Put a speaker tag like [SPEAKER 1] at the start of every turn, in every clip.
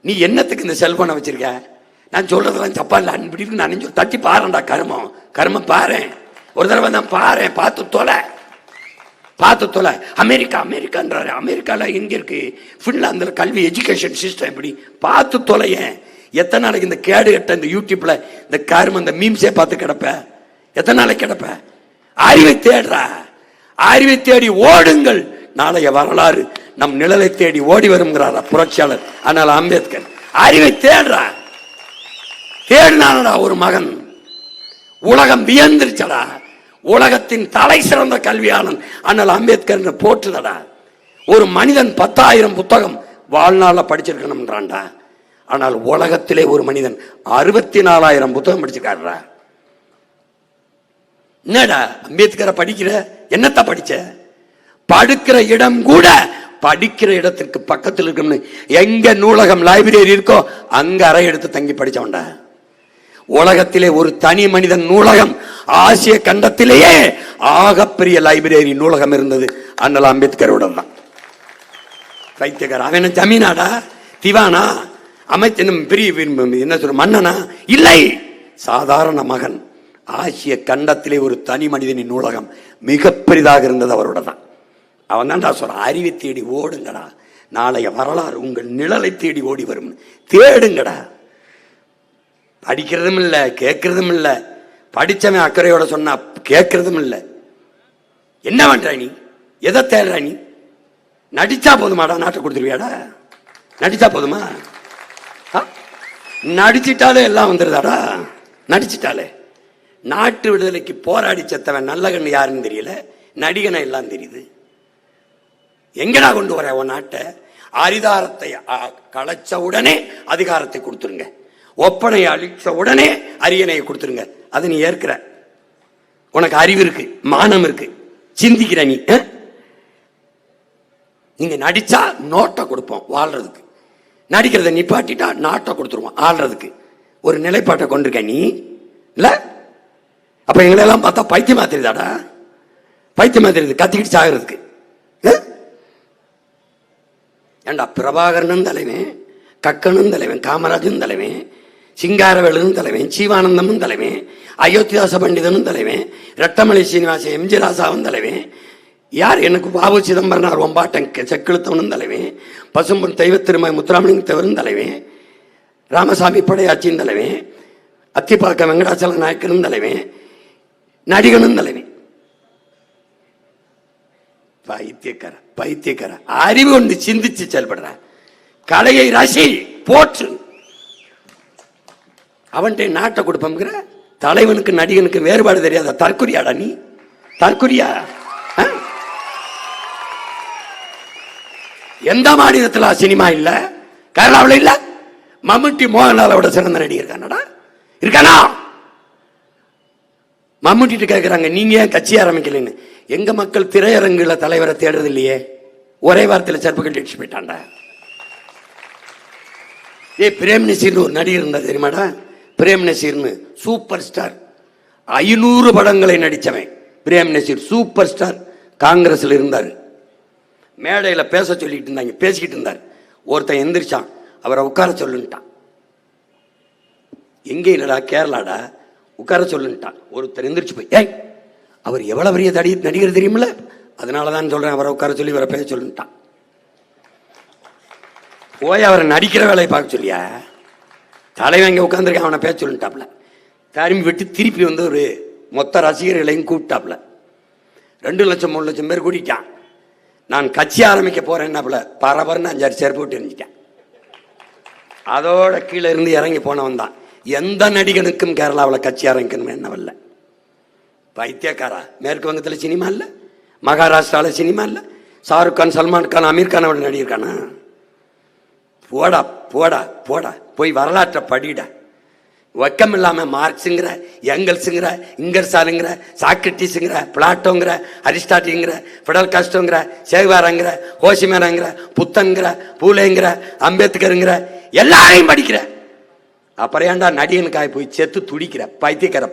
[SPEAKER 1] நீ என்னத்துக்கு இந்த செல்போனை வச்சிருக்க? நான் சொல்றதெல்லாம் தப்பா இல்லை, அன்பு நான் தட்டி பாருடா. கர்மம் பாரு, ஒரு தடவை தான் பாரு, பார்த்து தொலை. அமெரிக்கான்றாரு. அமெரிக்கால எங்க இருக்கு? பின்லாந்துல கல்வி எஜுகேஷன் சிஸ்டம் எப்படி? பார்த்து தொலைய. எத்தனை நாளைக்கு இந்த கேடு கட்ட இந்த யூடியூப்ல இந்த கர்மம் இந்த மீம்ஸே பார்த்து கிடப்ப? எத்தனை நாளைக்கு கிடப்ப? அறிவை தேடுறா, அறிவை தேடி ஓடுங்கள், நாளைய வரலாறு நம் நிழலை தேடி ஓடி வருங்கிறாரா புரட்சியாளர் ஆனால் அம்பேத்கர். அறிவை தேடுறா, தேடினானடா ஒரு மகன். உலகம் வியந்திருச்சடா. உலகத்தின் தலை சிறந்த கல்வியாளன் ஆனால் அம்பேத்கர் போற்றுதடா. ஒரு மனிதன் 10,000 புத்தகம் வாழ்நாள படிச்சிருக்கணும்ன்றான்டா. ஆனால் உலகத்திலே ஒரு மனிதன் 64,000 புத்தகம் படிச்சிருக்காருடா. என்னடா அம்பேத்கரை படிக்கிற? என்னத்த படிச்ச? படுக்கிற இடம் கூட படிக்கிற இடத்திற்கு பக்கத்தில் இருக்கணும்னு எங்க நூலகம் லைப்ரரி இருக்கோ அங்க அறை எடுத்து தங்கி படிச்சவன்டா. உலகத்திலே ஒரு தனி மனிதன் நூலகம் ஆசிய கண்டத்திலேயே ஆகப்பெரிய லைப்ரரி நூலகம் இருந்தது அண்ணல் அம்பேத்கரோட தான். பைத்தியக்கார அவன் ஜமீனாடா, திவானா, அமைச்சனும் பெரிய என்ன சொல்ற மன்னனா? இல்லை, சாதாரண மகன். ஆசிய கண்டத்திலே ஒரு தனி மனிதனின் நூலகம் மிக பெரிதாக இருந்தது அவரோட தான். அவன் தான்டா சொல்ற, அறிவை தேடி ஓடுங்கடா, நாளைய வரலாறு உங்கள் நிழலை தேடி ஓடி வரும். தேடுங்கடா. படிக்கிறதும் இல்லை, கேட்கறதும் இல்லை. படிச்சவன் அக்கறையோட சொன்னா கேட்கறதும் இல்லை. என்ன பண்ற நீ? எதை தேடுற நீ? நடிச்சா போதுமாடா? நாட்டை கொடுத்துருவியாடா? நடிச்சா போதுமா? நடிச்சிட்டாலே எல்லாம் வந்துருதாடா. நடிச்சிட்டாலே. நாட்டு விடுதலைக்கு போராடி செத்தவன் நல்ல கண்ணு யாருன்னு தெரியல, நடிகனை எல்லாம் தெரியுது. எங்கடா கொண்டு வர உன் நாட்டை? அதிகாரத்தை களைச்ச உடனே அதிகாரத்தை கொடுத்துருங்க, ஒப்பனை அழிச்ச உடனே அரியணையை கொடுத்துருங்க. அதை நீ ஏற்கிற. உனக்கு அறிவு இருக்கு, மானம் இருக்கு, சிந்திக்கிற நீ. நீங்க நடிச்சா நோட்டை கொடுப்போம் வாழ்றதுக்கு, நடிக்கிறத நிப்பாட்டிட்டா நாட்டை கொடுத்துருவோம் ஆள்றதுக்கு. ஒரு நிலைப்பாட்டை கொண்டிருக்க நீ இல்ல? அப்ப எங்களெல்லாம் பார்த்தா பைத்தியமா தெரியுதாடா? பைத்தியமா தெரியுது, கத்திக்கிட்டு சாகிறதுக்கு. ஏண்டா பிரபாகரனும் தலைவன், கக்கனும் தலைவன், காமராஜனும் தலைவன், சிங்காரவேலனும் தலைவன், ஜீவானந்தமும் தலைவன், அயோத்திதாச பண்டிதனும் தலைவன், ரெட்டமலை சீனிவாச எம்ஜி ராசாவும் தலைவன். யார்? எனக்கு பாபு சிதம்பரனார் ஒம்பாட்டன் செக்கெழுத்தவனும் தலைவன், பசும்பொன் தெய்வ திருமதி முத்துராமலிங்க தேவரும் தலைவன், ராமசாமி படையாட்சியும் தலைவன், அத்திப்பாக்க வெங்கடாச்சல நாயக்கரும் தலைவன், நடிகனும் தலைவன். பைத்தியக்கார அறிவு கொண்டு சிந்திச்சு செயல்படுற. கலையை ரசி போற்று. அவன்கிட்ட நாட்டை கொடுப்போம்ங்கிற தலைவனுக்கு நடிகனுக்கு வேறுபாடு தெரியாத தற்குறியாடா நீ? தற்குறியா? எந்த மாநிலத்தில் சினிமா இல்ல? கேரளாவில் இல்ல? மம்முட்டி மோகன்லாலோட சிறந்த நடிகர் இருக்கானடா? இருக்கானா? மம்முட்டி கேட்கிறாங்க, நீங்க ஏன் கட்சி ஆரம்பிக்கலன்னு. எங்க மக்கள் திரையரங்குல தலைவரை தேடுறது இல்லையே, ஒரே வாரத்தில் செருப்பு கட்டி போயிட்டான்டா. பிரேம் நசீர்னு ஒரு நடிகர் இருந்தார் தெரியுமாடா? பிரேம் நசீர்னு சூப்பர் ஸ்டார், 500 படங்களை நடிச்சவன் பிரேம் நசீர், சூப்பர் ஸ்டார். காங்கிரஸ்ல இருந்தார். மேடையில பேச சொல்லிட்டு இருந்தாங்க, பேசிக்கிட்டு இருந்தார். ஒருத்தன் எந்திரிச்சான், அவரை உட்கார சொல்லுன்ட்டான். எங்க இல்லடா, கேரளாடா, உட்கார சொல்லுன்ட்டான். ஒருத்தர் எந்திரிச்சு போய், ஏய் அவர் எவ்வளவு பெரிய நடிகர் தெரியுமில்ல, அதனாலதான் சொல்றேன் அவரை உட்கார சொல்லி அவரை பேச சொல்லுன்ட்டான். போய் அவரை நடிக்கிற வேலையை பார்க்க சொல்லியா? தலைவன் இங்க உட்காந்துருக்க, அவனை பேச சொல்லிட்டாப்ல. திரும்பி விட்டு திருப்பி வந்து ஒரு மொத்த ரசிகர்களையும் கூப்பிட்டாப்ல. 2 லட்சம் 3 லட்சம் பேர் கூட்டிட்டான். நான் கட்சி ஆரம்பிக்க போறேன்னாப்ல, பரபரன்னு 5-6 செருப்பு விட்டு இருந்துட்டான். அதோட கீழே இருந்து இறங்கி போனவன் தான். எந்த நடிகனுக்கும் கேரளாவில் கட்சி ஆரம்பிக்கணும் என்னவல்ல. பைத்தியக்காரா. மேற்கு வங்கத்தில் சினிமா இல்லை, மகாராஷ்டிராவில் சினிமா இல்லை, ஷாருக் கான், சல்மான் கான், அமீர் கானோட நடிகர்கானா? போடா போடா போடா, போய் வரலாற்றை படிடா. வெக்கம் இல்லாம மார்க்ஸுங்கிற, எங்கல்ஸுங்கிற, இங்கர்சாலுங்கிற, சாக்ரட்டிஸுங்கிற, பிளாட்டோங்கிற, அரிஸ்டாட்டிங்கிற, பிடல் காஸ்டோங்கிற, சேகுவாராங்கிற, ஹோசிமேனாங்கிற, புத்தன்கிற, பூலேங்கிற, அம்பேத்கருங்கிற எல்லாரையும் படிக்கிற. அப்புறம் ஏன்டா நடிகனுக்காக போய் செத்து துடிக்கிற? பைத்தியக்கார.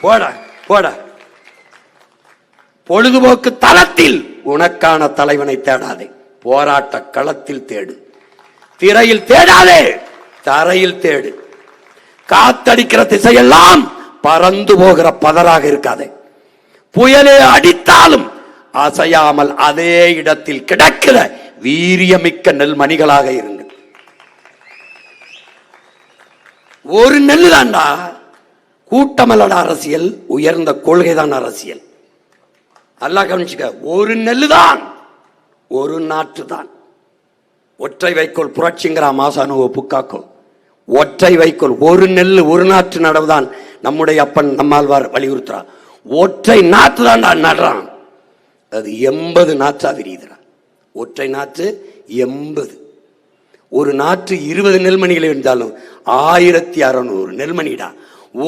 [SPEAKER 1] போடா போடா. பொழுதுபோக்கு தளத்தில் உனக்கான தலைவனை தேடாதே. போராட்ட களத்தில் தேடு. திரையில் தேடாதே, தரையில் தேடு. காத்தடிக்கிற திசையெல்லாம் பறந்து போகிற பதராக இருக்காதே. புயலே அடித்தாலும் அசையாமல் அதே இடத்தில் கிடக்கிற வீரியமிக்க நெல்மணிகளாக இருங்கள். ஒரு நெல்லு தான்டா, கூட்டமல்லட அரசியல், உயர்ந்த கொள்கைதான் அரசியல். அல்லா கவனிச்சுக்க, ஒரு நெல்லுதான், ஒரு நாற்று தான். ஒற்றை வைக்கோல் புரட்சிங்கிற மாசானுவ புக்காக்கோ. ஒற்றை வைக்கோல், ஒரு நெல்லு ஒரு நாற்று நடவுதான் நம்முடைய அப்பன் நம்மாழ்வார் வலியுறுத்துறான். ஒற்றை நாற்று தான் நடுறான், அது 80 நாற்றா விரியுதுறான். ஒற்றை நாற்று 80. ஒரு நாற்று 20 நெல்மணிகளை இருந்தாலும் 1600 நெல்மணிடா.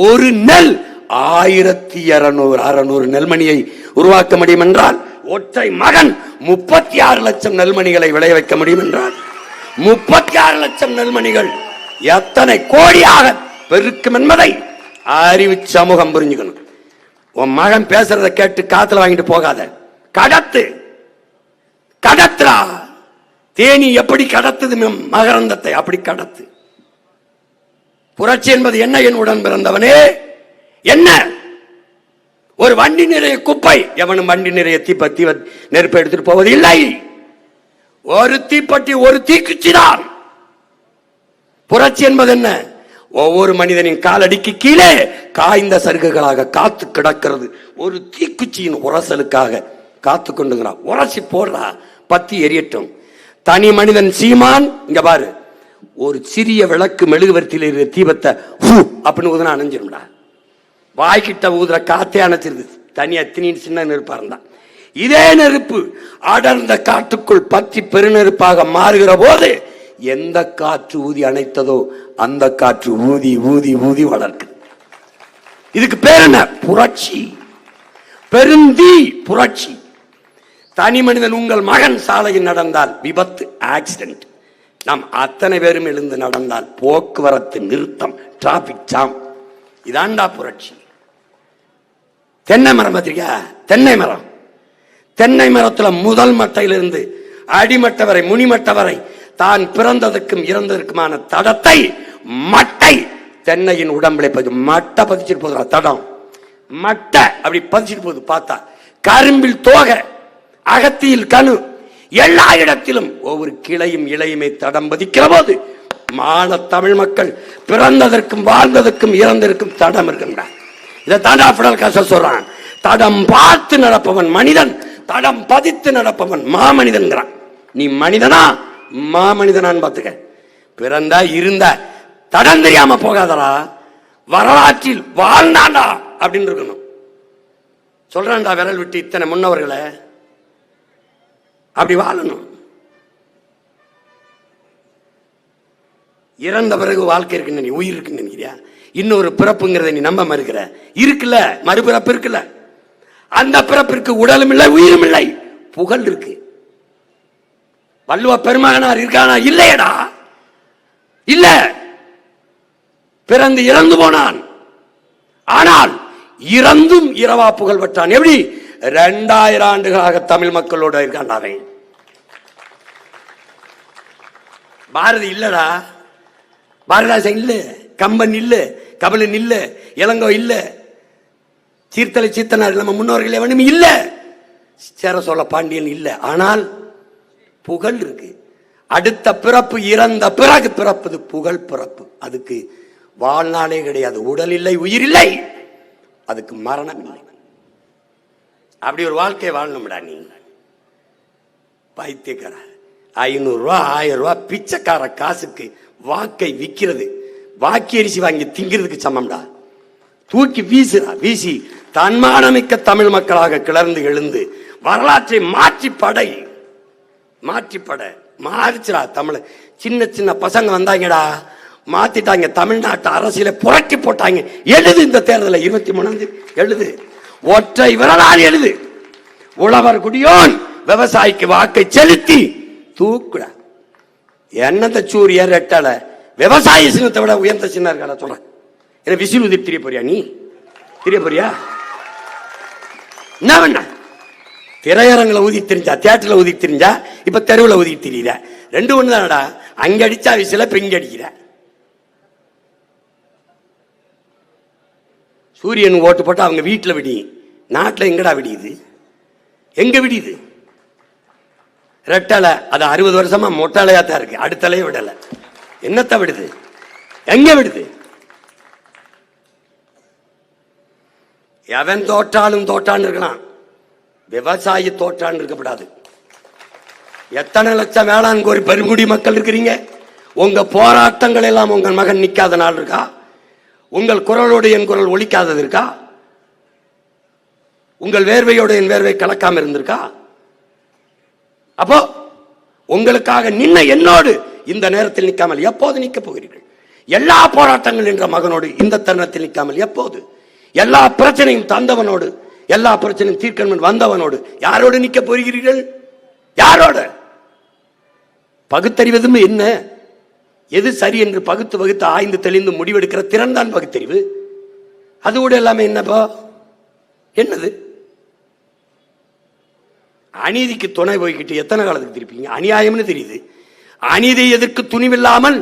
[SPEAKER 1] ஒரு நெல் 1200 நெல்மணியை உருவாக்க முடியும் என்றால், ஒற்றை மகன் 36 லட்சம் நெல்மணிகளை விளைய வைக்க முடியும் என்றால், 36 லட்சம் நெல்மணிகள் எத்தனை கோடியாக பெருக்கும் என்பதை அறிவு சமூகம் புரிஞ்சுக்கணும். உன் மகன் பேசுறத கேட்டு காத்துல வாங்கிட்டு போகாத, கடத்து. கடத்துறா. தேனி எப்படி கடத்துது மகரந்தத்தை, அப்படி கடத்து. புரட்சி என்பது என்ன என் உடன் பிறந்தவனே? என்ன? ஒரு வண்டி நிறைய குப்பை, எவனும் வண்டி நிறைய தீப்பத்தி நெருப்பு எடுத்துட்டு போவது இல்லை. ஒரு தீப்பட்டி, ஒரு தீக்குச்சி தான் புரட்சி என்பது. என்ன? ஒவ்வொரு மனிதனின் காலடிக்கு கீழே காய்ந்த சருகுகளாக காத்து கிடக்கிறது. ஒரு தீக்குச்சியின் உரசலுக்காக காத்து கொண்டுங்கிறான். உரசி போடுறா, பத்தி எரியட்டும். தனி மனிதன் சீமான் இங்க பாரு, ஒரு சிறிய விளக்கு மெழுகுவர்த்தியில் இருக்கிற தீபத்தை அப்படின்னு ஊதுனா அணைஞ்சிரும்டா. வாய்கிட்ட ஊதுற காத்தே அணைச்சிருது. தனியா திணின்னு சின்ன நெருப்பா இருந்தா. இதே நெருப்பு அடர்ந்த காட்டுக்குள் பற்றி பெருநெருப்பாக மாறுகிற போது எந்த காற்று ஊதி அணைத்ததோ அந்த காற்று ஊதி ஊதி ஊதி வளர்க்குது. இதுக்கு பேர் என்ன? புரட்சி. பெருந்தீ புரட்சி. தனி மனிதன் உங்கள் மகன் சாலையில் நடந்தால் விபத்து, ஆக்சிடென்ட். நாம் அத்தனை பேரும் எழுந்து நடந்தால் போக்குவரத்து நிறுத்தம், டிராபிக் ஜாம். இதாண்டா புரட்சி. தென்னை மரம் பார்த்திருக்கியா? தென்னை மரம். தென்னை மரத்துல முதல் மட்டையிலிருந்து அடிமட்ட வரை, முனிமட்ட வரை தான் பிறந்ததுக்கும் இறந்ததற்குமான தடத்தை மட்டை தென்னையின் உடம்புல மட்டை பதிச்சுட்டு போதுரா. தடம் மட்டை அப்படி பதிச்சுட்டு போகுது. பார்த்தா கரும்பில் தோகை, அகத்தியில் கணு, எல்லா இடத்திலும் ஒவ்வொரு கிளையும் இலையுமே தடம் பதிக்கிற போது மான தமிழ் மக்கள் பிறந்ததற்கும் வாழ்ந்ததற்கும் இறந்ததற்கும் தடம் இருக்கின்ற. இதை தாண்டா பிடல் காசல் சொல்றான். தடம் பார்த்து நடப்பவன் மனிதன், தடம் பதித்து நடப்பவன் மாமனிதன்கிறான். நீ மனிதனா மாமனிதனான்னு பார்த்துக்க. பிறந்தா இருந்த தடம் தெரியாம போகாதரா, வரலாற்றில் வாழ்ந்தாண்டா அப்படின்னு இருக்கணும். சொல்றான்டா விரல் விட்டு இத்தனை முன்னவர்களை, அப்படி வாழணும். இறந்த பிறகு வாழ்க்கை இருக்குன்னு நீ, உயிர் இருக்குன்னு நினைக்கிறியா? இன்னொரு பிறப்புங்கிறத நீ நம்ப மறுக்கிற. இருக்குல்ல, மறுபிறப்பு இருக்குல்ல. அந்த பிறப்பிற்கு உடலும் இல்லை, உயிரும் இல்லை, புகழ் இருக்கு. வள்ளுவ பெருமகனார் இருக்கானா? இல்லையடா, இல்ல. பிறந்து இறந்து போனான், ஆனால் இறந்தும் இரவா புகழ் பெற்றான். எப்படி? 2000 ஆண்டுகளாக தமிழ் மக்களோட இருக்கான். அவன் பாரதி இல்லடா, பாரதாசன் இல்ல, கம்பன் இல்ல, கபிலன் இல்ல, இளங்கோ இல்ல, சீர்த்தலை சீத்தனார் நம்ம முன்னோர்கள் எவனும் இல்ல, சேர சோழ பாண்டியன் இல்ல. ஆனால் புகழ் இருக்கு. அடுத்த பிறப்பு இறந்த பிறகு பிறப்பது புகழ் பிறப்பு. அதுக்கு வாழ்நாளே கிடையாது. உடல் இல்லை, உயிர் இல்லை, அதுக்கு மரணம் இல்லை. அப்படி ஒரு வாழ்க்கையை வாழணும்டா நீ. பைத்தியக்கார 500 ரூபா 1000 ரூபா பிச்சைக்கார காசுக்கு வாக்கை விற்கிறது வாக்கி அரிசி வாங்கி திங்கிறதுக்கு சமம்டா. தூக்கி வீசுறா. வீசி தன்மானமிக்க தமிழ் மக்களாக கிளர்ந்து எழுந்து வரலாற்றை மாற்றி படை மாறிச்சுடா. தமிழ் சின்ன சின்ன பசங்க வந்தாங்கடா, மாத்திட்டாங்க. தமிழ்நாட்டு அரசியலை புரட்டி போட்டாங்க. எழுது, இந்த தேர்தலில் 23 எழுது, ஒற்றை விரலால் எழுது. உழவர் குடியோன் விவசாயிக்கு வாக்கை செலுத்தி தூக்குட. என்னத்த சூரிய ரெட்டல விவசாய சின்னத்தை விட உயர்ந்த சின்ன இருக்கா சொல்றேன். என்ன விசில் உதிர் தெரிய போறியா? நீ தெரிய போறியா? என்ன வேணா திரையரங்களை ஊதி தெரிஞ்சா, தியேட்டர்ல ஊதி தெரிஞ்சா, இப்ப தெருவில் ஊதி தெரியுற. ரெண்டு ஒண்ணு தானடா. அங்க அடிச்சா விசில பிங்க அடிக்கிற. சூரியன் ஓட்டு போட்டு அவங்க வீட்டுல விடி, நாட்டுல எங்கடா விடியுது? எங்க விடியுது? ரெட்டலை அது 60 வருஷமா மொட்டாலையா தான் இருக்கு, அடுத்தலையே விடல. என்னத்த விடுது? எங்க விடுது? எவன் தோற்றாலும் தோற்றான்னு இருக்கலாம், விவசாயி தோற்றான்னு இருக்கக்கூடாது. எத்தனை லட்சம் வேளாண் கோரி பெருங்குடி மக்கள் இருக்கிறீங்க. உங்க போராட்டங்கள் எல்லாம் உங்கள் மகன் நிக்காத நாள் இருக்கா? உங்கள் குரலோடு என் குரல் ஒலிக்காதது இருக்கா? உங்கள் வேர்வையோடு என் வேர்வை கலக்காம இருந்திருக்கா? அப்போ உங்களுக்காக நின்ன என்னோடு இந்த நேரத்தில் நிற்காமல் எப்போது நிற்க போகிறீர்கள்? எல்லா போராட்டங்கள் என்ற மகனோடு இந்த தருணத்தில் நிற்காமல் எப்போது? எல்லா பிரச்சனையும் தந்தவனோடு, எல்லா பிரச்சனையும் தீர்க்கணும் வந்தவனோடு யாரோடு நிற்க போகிறீர்கள்? யாரோடு? பகுத்தறிவதும் என்ன, எது சரி என்று பகுத்து வகுத்து ஆய்ந்து தெளிந்து முடிவெடுக்கிற திறன் தான் பகுத்தறிவு. அது கூட எல்லாமே என்னப்பா? என்னது? அநீதிக்கு துணை போய்கிட்டு எத்தனை காலத்துக்கு திருப்பீங்க? அநியாயம்னு தெரியுது. அநீதியை எதிர்க்கு துணிவில்லாமல்,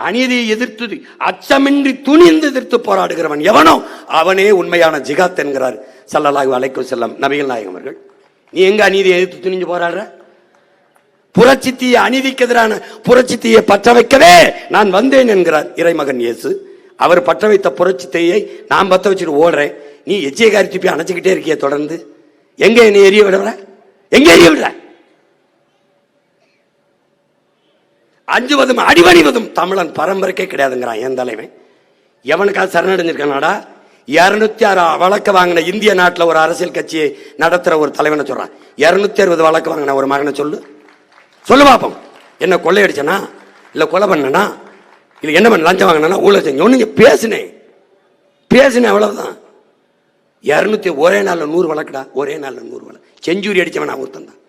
[SPEAKER 1] அநீதியை எதிர்த்து அச்சமின்றி துணிந்து எதிர்த்து போராடுகிறவன் எவனோ அவனே உண்மையான ஜிகாத் என்கிறார் ஸல்லல்லாஹு அலைஹி வஸல்லம் நபிகள் நாயகம் அவர்கள். நீ எங்க அநீதியை எதிர்த்து துணிஞ்சு போராடுற? புரட்சித்தீய அநீதிக்கு எதிரான புரட்சித்தீயை பற்ற வைக்கவே நான் வந்தேன் என்கிறார் இறைமகன் இயேசு. அவர் பற்ற வைத்த புரட்சித்தையை நான் பற்ற வச்சுட்டு ஓடுறேன். நீ எச்சியை காரிச்சு போய் அணைச்சிக்கிட்டே இருக்கிய தொடர்ந்து. எங்க நீ எரிய விடுற? எங்க எரிய விடுற? அஞ்சுவதும் அடிவணிவதும் தமிழன் பரம்பரைக்கே கிடையாதுங்கிறான் என் தலைவன். எவனுக்காக சரணடைஞ்சிருக்கானாடா? 206 வழக்கு வாங்கின இந்திய நாட்டில் ஒரு அரசியல் கட்சியை நடத்துற ஒரு தலைவனை சொல்றான். 260 வழக்கு வாங்கின ஒரு மகனை சொல்லு, சொல்லு பாப்போம். என்ன கொள்ளையடிச்சனா, இல்ல கொலை பண்ணனா, இல்ல என்ன பண்ண லஞ்சம் வாங்கினா, ஊழல் செஞ்ச ஒண்ணு பேசுனேன் அவ்வளவுதான். 200 ஒரே நாள்ல 100 வழக்குடா, ஒரே நாள்ல 100 வழக்கு. செஞ்சுரி அடிச்சவன் ஒருத்தன் தான்.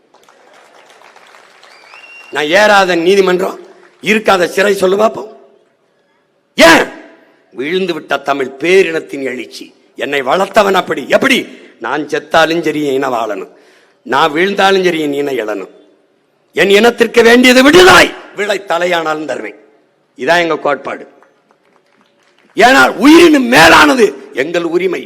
[SPEAKER 1] நான் ஏறாத நீதிமன்றம், இருக்காத சிறை சொல்லு பார்ப்போம். ஏன்? விழுந்து விட்ட தமிழ் பேரினத்தின் எழுச்சி. என்னை வளர்த்தவன் அப்படி. எப்படி? நான் செத்தாலும் சரி என் இன வாழணும், நான் வீழ்ந்தாலும் சரி என் இன எழணும், என் இனத்திற்கு வேண்டியது விடுதாய், விளை தலையானாலும் தருவேன். இதான் எங்க கோட்பாடு. ஏனால் உயிரினும் மேலானது எங்கள் உரிமை.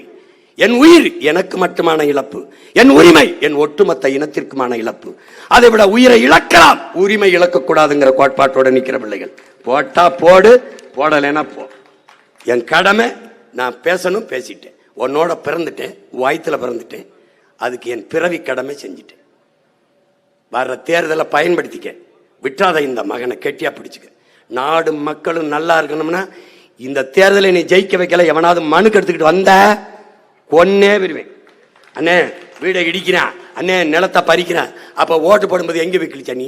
[SPEAKER 1] என் உயிர் எனக்கு மட்டுமான இழப்பு, என் உரிமை என் ஒட்டுமொத்த இனத்திற்குமான இழப்பு. அதை விட உயிரை இழக்கலாம், உரிமை இழக்கக்கூடாதுங்கிற கோட்பாட்டோட நிற்கிற பிள்ளைகள். போட்டா போடு, போடலைன்னா போ. என் கடமை, நான் பேசணும், பேசிட்டேன். உன்னோட பிறந்துட்டேன், வயிற்றுல பிறந்துட்டேன், அதுக்கு என் பிறவி கடமை செஞ்சுட்டேன். வர்ற தேர்தலை பயன்படுத்திக்க, விட்டாத இந்த மகனை கெட்டியா பிடிச்சுக்க. நாடு மக்களும் நல்லா இருக்கணும்னா இந்த தேர்தலை நீ ஜெயிக்க வைக்கல, எவனாவது மனுக்கு எடுத்துக்கிட்டு வந்த கொன்னே விடுவேன். அண்ணே வீடை இடிக்கிறான், அண்ணே நிலத்தை பறிக்கிறான், அப்ப ஓட்டு போடும்போது எங்க வைக்கலிச்சா நீ?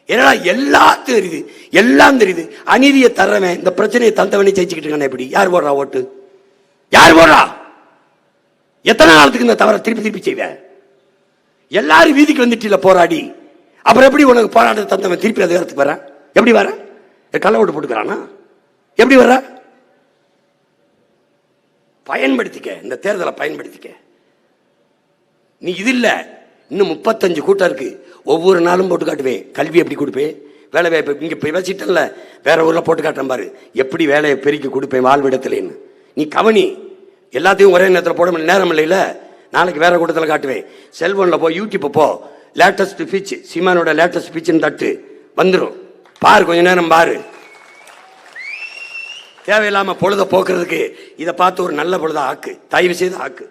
[SPEAKER 1] என்னடா எல்லாத்தையும் தெரியுது, எல்லாம் தெரியுது. அநீதியை தர்றவன், இந்த பிரச்சனையை தந்தவனே ஜெயிச்சுக்கிட்டு இருக்கானே. எப்படி? யார் போடுறா ஓட்டு? யார் போடுறா? எத்தனை காலத்துக்கு இந்த தவறை திருப்பி திருப்பி செய்வ? எல்லாரும் வீதிக்கு வந்துட்டு போராடி, அப்புறம் எப்படி உனக்கு போராட்ட தந்தவன் திருப்பி அதிகாரத்துக்கு வர? எப்படி வர? கள்ள ஓட்டு போட்டுக்கிறானா? எப்படி வர? பயன்படுத்திக்க, இந்த தேர்தலை பயன்படுத்திக்க. நீ இது இல்ல, இன்னும் 35 கூட்டம் இருக்கு. ஒவ்வொரு நாளும் போட்டு காட்டுவேன். கல்வி எப்படி கொடுப்பேன், வேலை வாய்ப்பு இங்க பேசிட்டல, வேற ஊர்ல போட்டு காட்டுறேன் பாரு, எப்படி வேலையை பெருக்கி கொடுப்பேன் வாழ்விடத்துலன்னு. நீ கவனி. எல்லாத்தையும் ஒரே நேரத்தில் போட முடியல, நேரம் இல்லையில. நாளைக்கு வேற கூட்டத்தில் காட்டுவேன். செல்போன்ல போ, யூடியூப் போ, லேட்டஸ்ட் ஸ்பீச், சீமானோட லேட்டஸ்ட் ஸ்பீச்னு தட்டு வந்துடும். பாரு, கொஞ்ச நேரம் பாரு. தேவையில்லாம பொழுத போக்குறதுக்கு இதை பார்த்து ஒரு நல்ல பொழுத ஆக்கு, தயவு செய்து ஆக்கு.